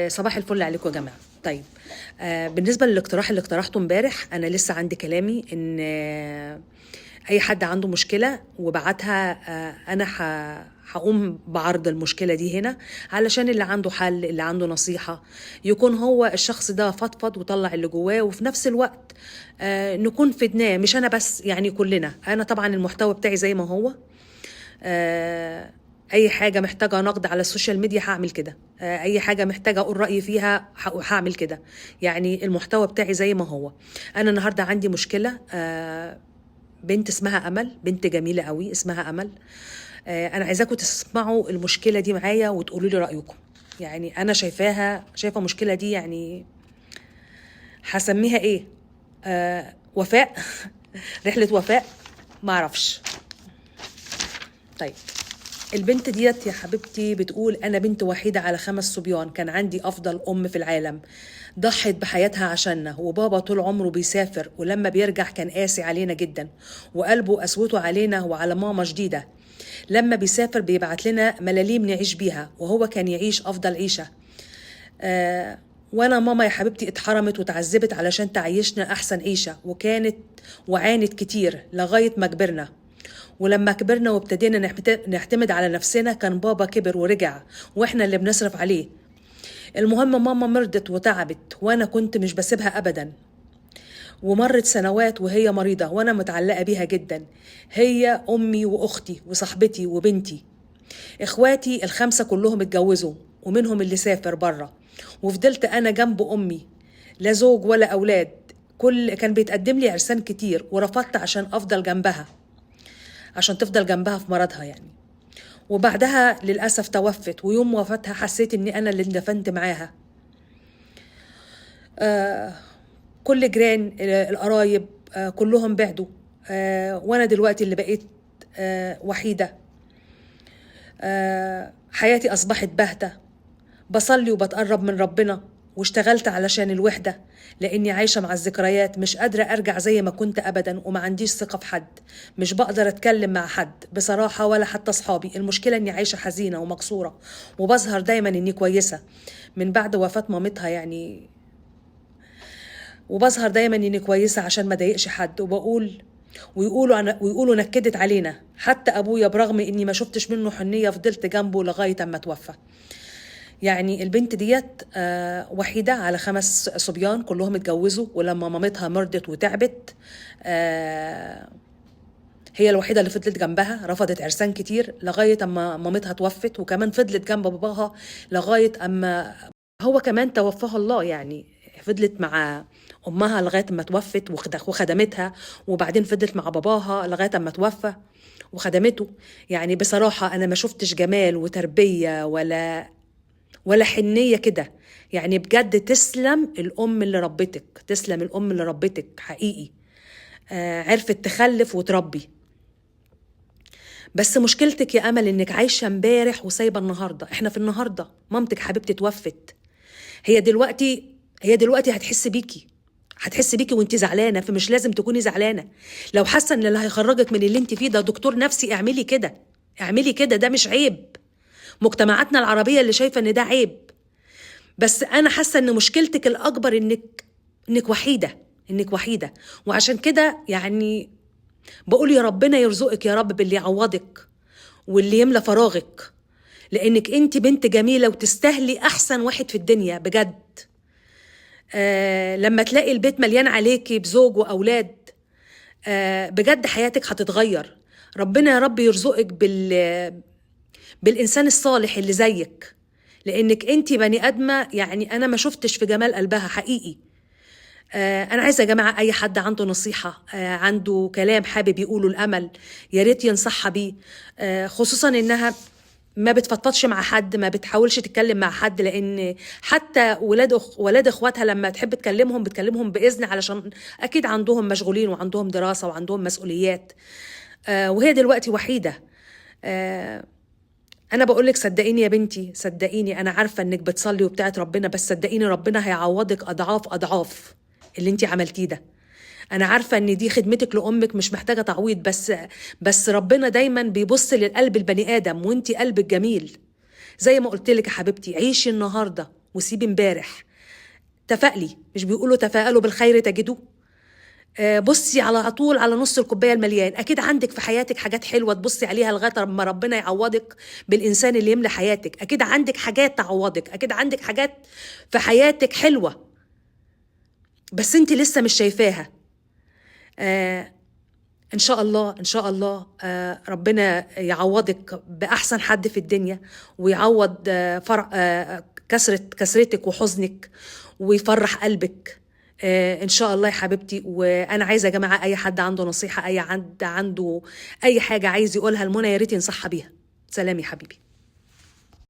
صباح الفل عليكم يا جماعة. طيب، بالنسبة للاقتراح اللي اقترحته امبارح، أنا لسه عندي كلامي إن أي حد عنده مشكلة وبعتها، أنا هقوم بعرض المشكلة دي هنا، علشان اللي عنده حل، اللي عنده نصيحة، يكون هو الشخص ده فضفض وطلع اللي جواه، وفي نفس الوقت نكون فدناه، مش أنا بس، يعني كلنا. أنا طبعا المحتوى بتاعي زي ما هو، اي حاجه محتاجه نقد على السوشيال ميديا هعمل كده، اي حاجه محتاجه اقول رايي فيها هعمل كده. يعني المحتوى بتاعي زي ما هو. انا النهارده عندي مشكله، بنت اسمها امل، بنت جميله قوي اسمها امل. انا عايزاكم تسمعوا المشكله دي معايا وتقولوا لي رايكم. يعني انا شايفه المشكله دي، يعني هسميها ايه؟ وفاء. رحله وفاء، معرفش. طيب، البنت ديت يا حبيبتي بتقول: أنا بنت وحيدة على 5 صبيان، كان عندي أفضل أم في العالم، ضحت بحياتها عشاننا، وبابا طول عمره بيسافر، ولما بيرجع كان قاسي علينا جدا، وقلبه قسوته علينا وعلى ماما شديدة. لما بيسافر بيبعت لنا ملاليم نعيش بيها، وهو كان يعيش أفضل عيشة. وانا ماما يا حبيبتي اتحرمت وتعذبت علشان تعيشنا احسن عيشه، وعانت كتير لغايه ما كبرنا. ولما كبرنا وابتدينا نعتمد على نفسنا، كان بابا كبر ورجع، واحنا اللي بنصرف عليه. المهم ماما مرضت وتعبت، وانا كنت مش بسيبها ابدا، ومرت سنوات وهي مريضة، وانا متعلقة بيها جدا. هي امي واختي وصاحبتي وبنتي. اخواتي ال5 كلهم اتجوزوا، ومنهم اللي سافر بره، وفضلت انا جنب امي، لا زوج ولا اولاد. كان بيتقدم لي عرسان كتير، ورفضت عشان افضل جنبها، عشان تفضل جنبها في مرضها يعني. وبعدها للأسف توفت، ويوم وفاتها حسيت اني انا اللي اندفنت معاها. كل جيران القرايب كلهم بعدوا، وانا دلوقتي اللي بقيت وحيدة. حياتي اصبحت باهتة. بصلي وبتقرب من ربنا، واشتغلت علشان الوحدة، لأني عايشة مع الذكريات، مش قادرة أرجع زي ما كنت أبدا، وما عنديش ثقة في حد، مش بقدر أتكلم مع حد بصراحة، ولا حتى أصحابي. المشكلة أني عايشة حزينة ومكسورة، وبظهر دايما أني كويسة من بعد وفاة مامتها يعني، وبظهر دايما أني كويسة عشان ما ضايقش حد، ويقولوا نكدت علينا. حتى أبويا برغم أني ما شفتش منه حنية فضلت جنبه لغاية أما توفى. يعني البنت ديت وحيدة على 5 صبيان كلهم اتجوزوا، ولما مامتها مرضت وتعبت هي الوحيدة اللي فضلت جنبها، رفضت عرسان كتير لغاية اما مامتها توفت، وكمان فضلت جنب باباها لغاية اما هو كمان توفاها الله. يعني فضلت مع امها لغاية اما توفت وخدمتها، وبعدين فضلت مع باباها لغاية اما توفى وخدمته. يعني بصراحة انا ما شفتش جمال وتربية ولا حنية كده. يعني بجد تسلم الأم اللي ربتك، تسلم الأم اللي ربتك حقيقي. عرفت تخلف وتربي. بس مشكلتك يا أمل إنك عايشة امبارح وسايبة النهاردة. إحنا في النهاردة، مامتك حبيبتي توفت. هي دلوقتي هتحس بيكي وانت زعلانة، فمش لازم تكوني زعلانة. لو حاسة ان اللي هيخرجك من اللي انت فيه ده دكتور نفسي، اعملي كده، اعملي كده، ده مش عيب. مجتمعاتنا العربية اللي شايفة ان ده عيب. بس انا حاسه ان مشكلتك الاكبر انك وحيده، انك وحيده. وعشان كده يعني بقول يا ربنا يرزقك يا رب باللي يعوضك واللي يملى فراغك، لانك انت بنت جميله وتستاهلي احسن واحد في الدنيا بجد. لما تلاقي البيت مليان عليكي بزوج واولاد، بجد حياتك هتتغير. ربنا يا رب يرزقك بالإنسان الصالح اللي زيك، لأنك أنت بني آدمة. يعني أنا ما شفتش في جمال قلبها حقيقي. أنا عايزة يا جماعة أي حد عنده نصيحة، عنده كلام حابب يقوله الأمل، يا ريت ينصحها بيه. خصوصا إنها ما بتفضفضش مع حد، ما بتحاولش تتكلم مع حد، لأن حتى ولاد إخواتها لما تحب تكلمهم بتكلمهم بإذن، علشان أكيد عندهم مشغولين وعندهم دراسة وعندهم مسؤوليات. وهي دلوقتي وحيدة. أنا بقولك صدقيني يا بنتي، صدقيني، أنا عارفة إنك بتصلي وبتاعت ربنا، بس صدقيني ربنا هيعوضك أضعاف أضعاف اللي انتي عملتيه ده. أنا عارفة إن دي خدمتك لأمك مش محتاجة تعويض، بس ربنا دايما بيبص للقلب البني آدم، وانتي قلبك جميل. زي ما قلتلك يا حبيبتي، عيشي النهاردة وسيب امبارح. تفائلي، مش بيقولوا تفاءلوا بالخير تجدوه؟ بصي على طول على نص الكوبايه المليان. اكيد عندك في حياتك حاجات حلوه تبصي عليها لغايه ما ربنا يعوضك بالانسان اللي يملى حياتك. اكيد عندك حاجات تعوضك، اكيد عندك حاجات في حياتك حلوه بس انت لسه مش شايفاها. ان شاء الله ان شاء الله ربنا يعوضك باحسن حد في الدنيا، ويعوض كسرتك وحزنك، ويفرح قلبك ان شاء الله يا حبيبتي. وانا عايزه يا جماعه اي حد عنده نصيحه، اي حد عنده اي حاجه عايز يقولها لمنى، يا ريت ينصحها بيها. سلام يا حبيبي.